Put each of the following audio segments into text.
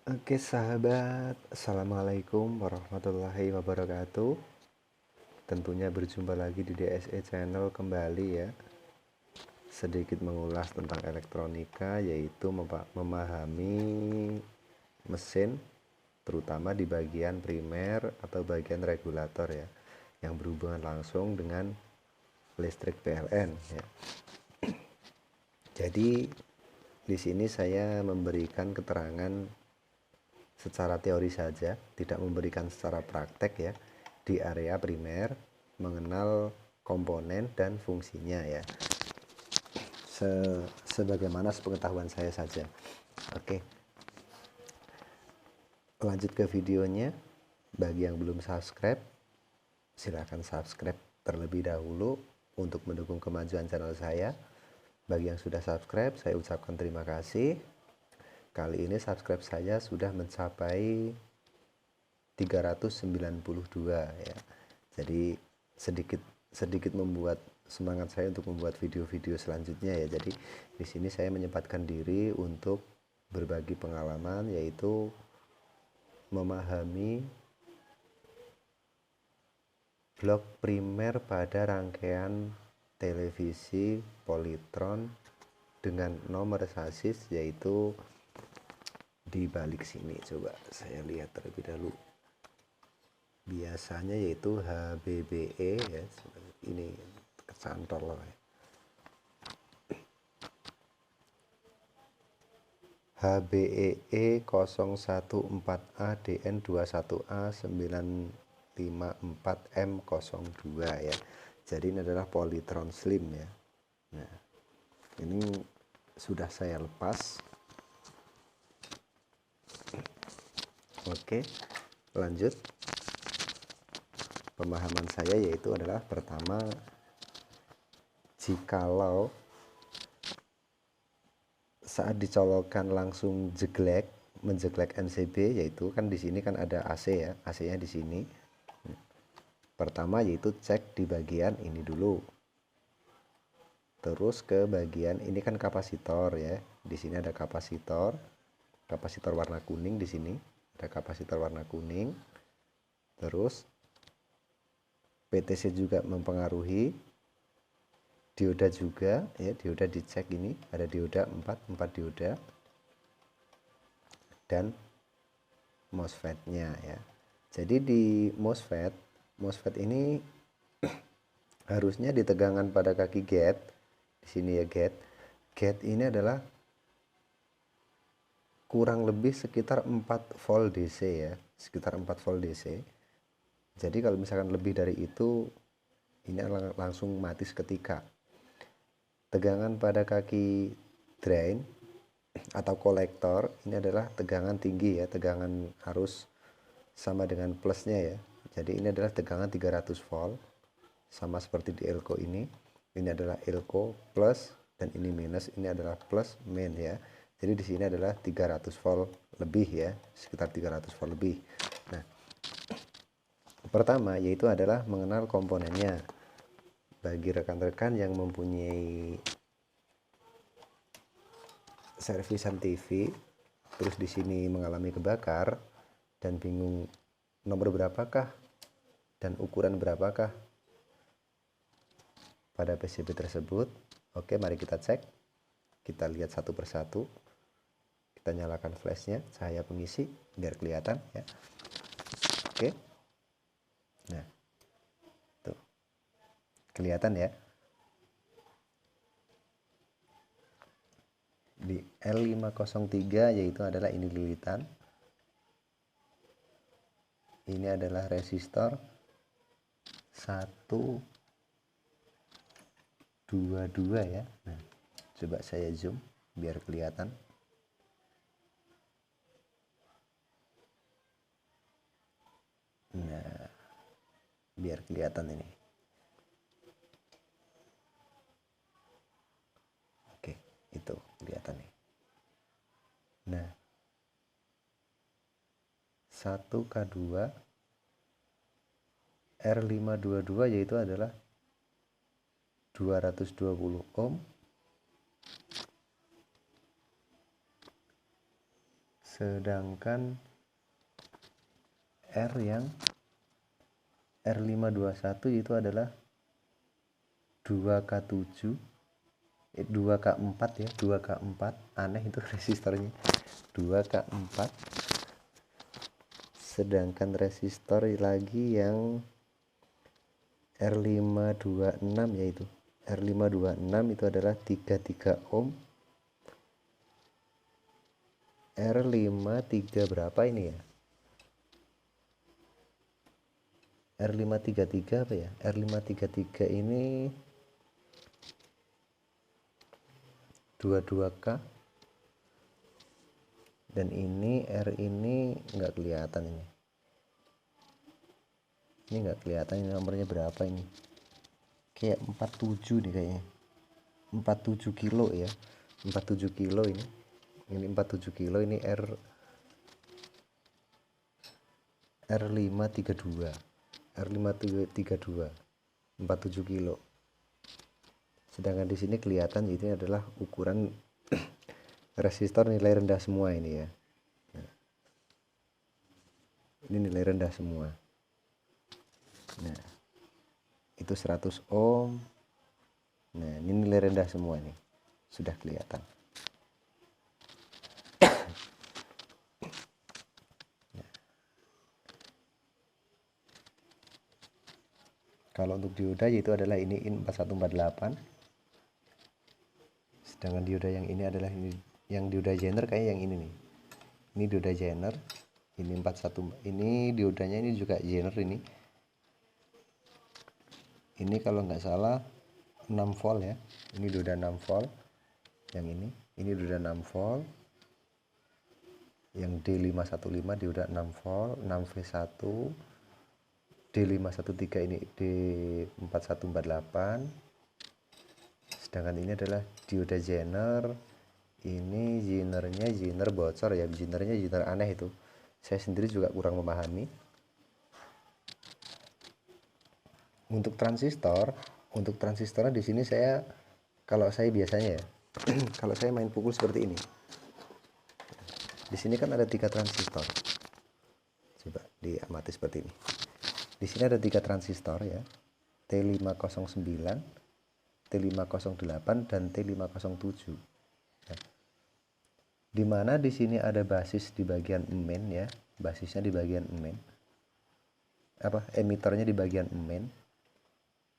Oke sahabat, Assalamualaikum warahmatullahi wabarakatuh. Tentunya berjumpa lagi di DSE Channel kembali ya. Sedikit mengulas tentang elektronika, yaitu memahami mesin, terutama di bagian primer atau bagian regulator ya, yang berhubungan langsung dengan listrik PLN ya. Jadi di sini saya memberikan keterangan secara teori saja, tidak memberikan secara praktek ya, di area primer, mengenal komponen dan fungsinya ya, sebagaimana sepengetahuan saya saja. Oke, lanjut ke videonya. Bagi yang belum subscribe, silahkan subscribe terlebih dahulu untuk mendukung kemajuan channel saya. Bagi yang sudah subscribe, saya ucapkan terima kasih. Kali ini subscribe saya sudah mencapai 392 ya. Jadi sedikit membuat semangat saya untuk membuat video-video selanjutnya ya. Jadi di sini saya menyempatkan diri untuk berbagi pengalaman, yaitu memahami blok primer pada rangkaian televisi Polytron dengan nomor sasis yaitu di balik sini. Coba saya lihat terlebih dahulu. Biasanya yaitu HBBE ya, ini kecantol loh ya. HBEE 014A DN 21A 954M02 ya. Jadi ini adalah Polytron Slim ya. Nah, ini sudah saya lepas. Oke, lanjut. Pemahaman saya yaitu adalah pertama, jikalau saat dicolokkan langsung menjeglek MCB, yaitu kan di sini kan ada AC ya, AC-nya di sini. Pertama yaitu cek di bagian ini dulu. Terus ke bagian ini kan kapasitor ya. Di sini ada kapasitor warna kuning di sini. Ada kapasitor warna kuning. Terus PTC juga mempengaruhi. Dioda juga ya, dioda dicek, ini ada dioda 4 dioda. Dan MOSFET-nya ya. Jadi di MOSFET ini harusnya di tegangan pada kaki gate. Di sini ya gate ini adalah kurang lebih sekitar 4 volt DC ya, sekitar 4 volt DC. Jadi kalau misalkan lebih dari itu, ini langsung mati seketika. Tegangan pada kaki drain atau kolektor ini adalah tegangan tinggi ya, tegangan arus sama dengan plusnya ya. Jadi ini adalah tegangan 300 volt, sama seperti di elko ini. Ini adalah elko plus dan ini minus, ini adalah plus main ya. Jadi di sini adalah 300 volt lebih ya, sekitar 300 volt lebih. Nah, pertama yaitu adalah mengenal komponennya. Bagi rekan-rekan yang mempunyai servisan TV, terus di sini mengalami kebakar dan bingung nomor berapakah dan ukuran berapakah pada PCB tersebut. Oke, mari kita cek. Kita lihat satu persatu. Kita nyalakan flashnya, cahaya pengisi biar kelihatan ya. Oke. Nah, tuh kelihatan ya. Di L503 yaitu adalah ini lilitan. Ini adalah resistor 122 ya. Nah, coba saya zoom biar kelihatan. Nah, biar kelihatan ini. Oke, itu kelihatan nih. Nah, 1K2 R522 yaitu adalah 220 ohm sedangkan R yang R521 itu adalah 2K7 2K4 ya, 2K4, aneh itu resistornya 2K4. Sedangkan resistor lagi yang R526 yaitu R526 itu adalah 33 ohm. R53 berapa ini ya? R533 apa ya? R533 ini 22K. Dan ini R ini nggak kelihatan ini. Ini nggak kelihatan ini nomornya berapa ini. Kayak 47 nih kayaknya. 47 kilo ya. 47 kilo ini. Ini 47 kilo, ini R532. R532 47 kilo. Sedangkan di sini kelihatan ini adalah ukuran resistor nilai rendah semua ini ya. Ini nilai rendah semua. Nah, itu 100 ohm. Nah, ini nilai rendah semua nih. Sudah kelihatan. Kalau untuk dioda yaitu adalah ini IN 4148. Sedangkan dioda yang ini adalah ini, yang dioda Zener kayak yang ini nih. Ini dioda Zener, ini 41. Ini diodanya ini juga Zener ini. Ini kalau nggak salah 6 volt ya. Ini dioda 6 volt. Yang ini dioda 6 volt. Yang D515 dioda 6 volt, 6V1. D513 ini D4148. Sedangkan ini adalah dioda Zener. Ini Zener bocor ya, Zener aneh itu. Saya sendiri juga kurang memahami. Untuk transistornya di sini kalau saya biasanya ya, kalau saya main pukul seperti ini. Di sini kan ada 3 transistor. Coba diamati seperti ini. Di sini ada 3 transistor ya, T509, T508 dan T507. Ya. Dimana di sini ada basis di bagian main ya, basisnya di bagian main. Emitornya di bagian main.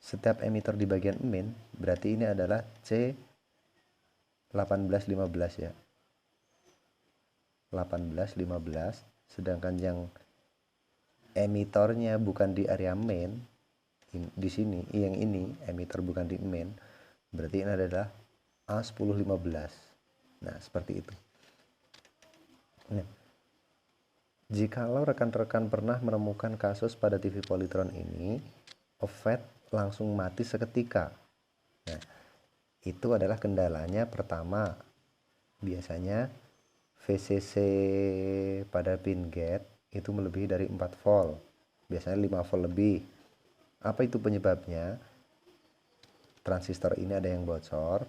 Setiap emitor di bagian main berarti ini adalah C1815 ya. 1815, sedangkan yang emitornya bukan di area main di sini, yang ini emitor bukan di main, berarti ini adalah A1015. Nah, seperti itu. Nah, jikalau rekan-rekan pernah menemukan kasus pada TV Polytron ini, FET langsung mati seketika. Nah, itu adalah kendalanya. Pertama, biasanya VCC pada pin gate itu melebihi dari 4 volt, biasanya 5 volt lebih. Apa itu penyebabnya? Transistor ini ada yang bocor,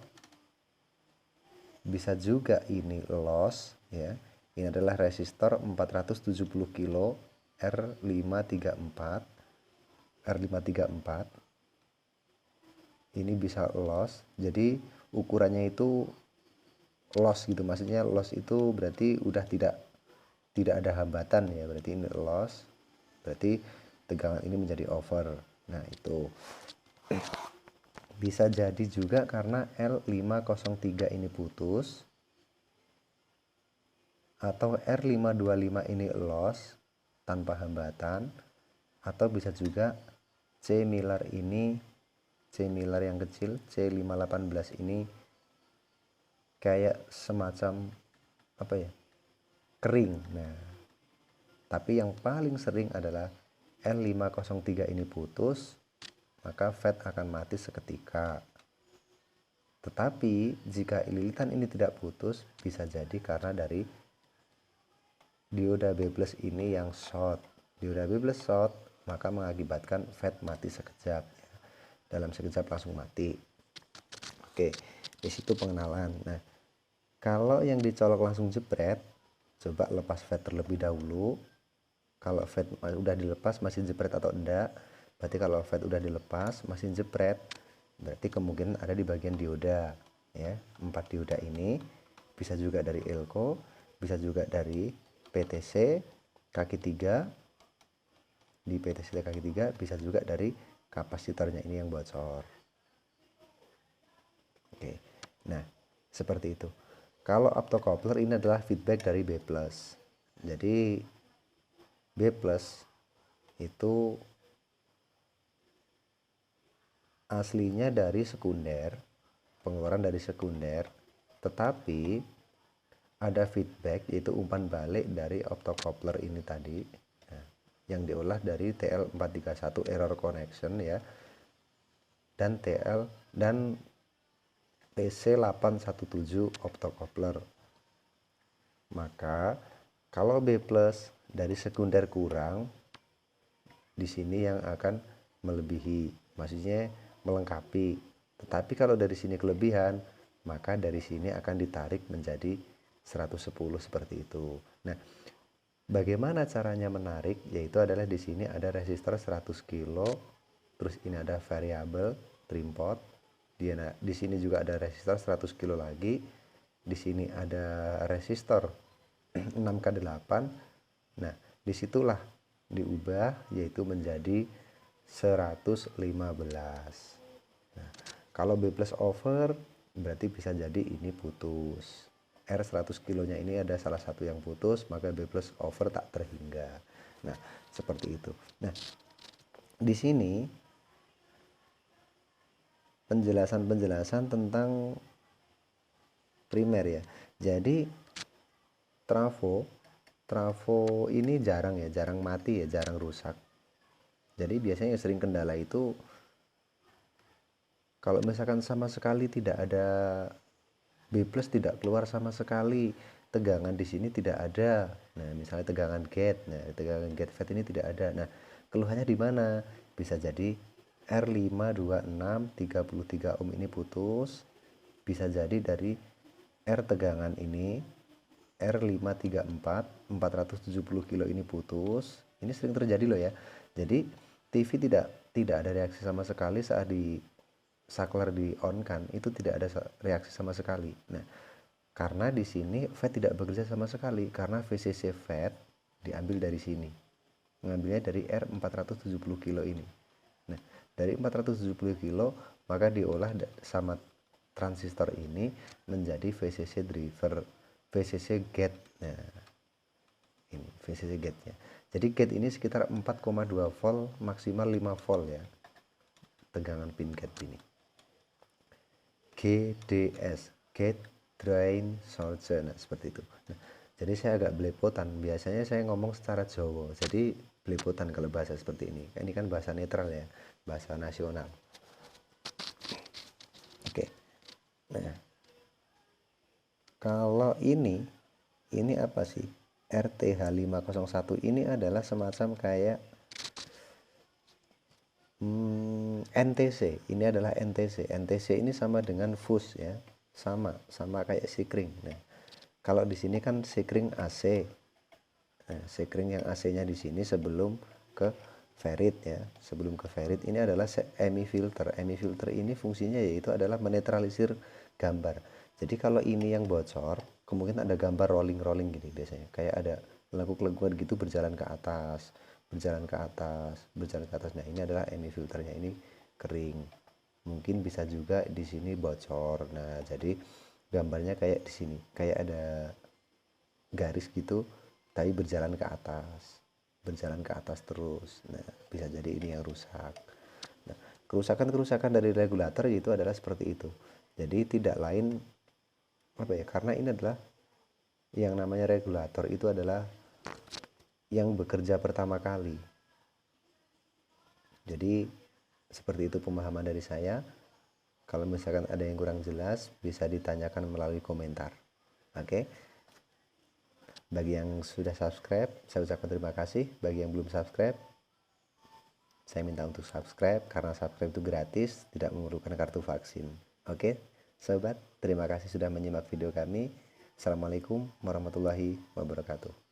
bisa juga ini loss ya. Ini adalah resistor 470 kilo R534. Ini bisa loss, jadi ukurannya itu loss gitu, maksudnya loss itu berarti udah tidak ada hambatan ya, berarti ini loss, berarti tegangan ini menjadi over. Nah, itu bisa jadi juga karena L503 ini putus, atau R525 ini loss tanpa hambatan, atau bisa juga C Miller yang kecil, C518 ini kayak semacam kering. Nah, tapi yang paling sering adalah L503 ini putus, maka FET akan mati seketika. Tetapi jika lilitan ini tidak putus, bisa jadi karena dari dioda B+ ini yang short. Dioda B+ short, maka mengakibatkan FET mati sekejap. Dalam sekejap langsung mati. Oke, di situ pengenalan. Nah, kalau yang dicolok langsung jebret, Coba lepas fade terlebih dahulu. Kalau fade udah dilepas masih jepret atau enggak, berarti kalau fade udah dilepas masih jepret, berarti kemungkinan ada di bagian dioda ya. 4 dioda ini bisa juga dari elko, bisa juga dari PTC kaki 3. Di PTC kaki 3 bisa juga dari kapasitornya ini yang bocor. Oke. Nah, seperti itu. Kalau optocoupler ini adalah feedback dari B+. Jadi B+ itu aslinya dari sekunder, pengeluaran dari sekunder, tetapi ada feedback yaitu umpan balik dari optocoupler ini tadi, nah, yang diolah dari TL431 error connection ya, dan PC817 optocoupler. Maka kalau B+ dari sekunder kurang, di sini yang akan melebihi, maksudnya melengkapi. Tetapi kalau dari sini kelebihan, maka dari sini akan ditarik menjadi 110 seperti itu. Nah, bagaimana caranya menarik? Yaitu adalah di sini ada resistor 100 kilo, terus ini ada variabel trim pot. Di sini juga ada resistor 100 kilo lagi. Di sini ada resistor 6K8. Nah, disitulah diubah yaitu menjadi 115. Nah, kalau B+ over berarti bisa jadi ini putus. R 100 kilonya ini ada salah satu yang putus, maka B+ over tak terhingga. Nah, seperti itu. Nah, di sini penjelasan tentang primer ya. Jadi trafo ini jarang mati ya, jarang rusak. Jadi biasanya yang sering kendala itu kalau misalkan sama sekali tidak ada B+ tidak keluar sama sekali, tegangan di sini tidak ada. Nah, misalnya tegangan gate, nah tegangan gate FET ini tidak ada. Nah, keluhannya di mana? Bisa jadi R526 33 ohm ini putus, bisa jadi dari R tegangan ini R534 470 kilo ini putus. Ini sering terjadi loh ya. Jadi TV tidak ada reaksi sama sekali saat di saklar di on kan, itu tidak ada reaksi sama sekali. Nah, karena di sini FET tidak bekerja sama sekali karena VCC FET diambil dari sini. Mengambilnya dari R470 kilo ini. Nah, dari 470 kilo maka diolah sama transistor ini menjadi VCC driver, VCC gate. Nah, ini VCC gate-nya. Jadi gate ini sekitar 4,2 volt maksimal 5 volt ya. Tegangan pin gate ini. GDS, gate drain source. Nah, seperti itu. Nah, jadi saya agak belepotan. Biasanya saya ngomong secara Jawa. Jadi belepotan kalau bahasa seperti ini. Ini kan bahasa netral ya, bahasa nasional. Oke. Nah, kalau ini apa sih? RTH501 ini adalah semacam kayak NTC. Ini adalah NTC. NTC ini sama dengan fuse ya, sama kayak Sikring. Nah, kalau di sini kan Sikring AC. Nah, Sikring yang AC-nya di sini sebelum ke ferrit ya, sebelum ke ferrit ini adalah EMI filter. EMI filter ini fungsinya yaitu adalah menetralisir gambar. Jadi kalau ini yang bocor, kemungkinan ada gambar rolling gini biasanya, kayak ada lekuk-lekukan gitu berjalan ke atas. Nah, ini adalah EMI filternya, ini kering. Mungkin bisa juga di sini bocor. Nah, jadi gambarnya kayak di sini, kayak ada garis gitu tapi berjalan ke atas terus. Nah, bisa jadi ini yang rusak. Nah, kerusakan dari regulator itu adalah seperti itu. Jadi tidak lain apa ya, karena ini adalah yang namanya regulator itu adalah yang bekerja pertama kali. Jadi seperti itu pemahaman dari saya. Kalau misalkan ada yang kurang jelas bisa ditanyakan melalui komentar. Oke. Bagi yang sudah subscribe, saya ucapkan terima kasih. Bagi yang belum subscribe, saya minta untuk subscribe karena subscribe itu gratis, tidak memerlukan kartu vaksin. Oke, sobat, terima kasih sudah menyimak video kami. Assalamualaikum warahmatullahi wabarakatuh.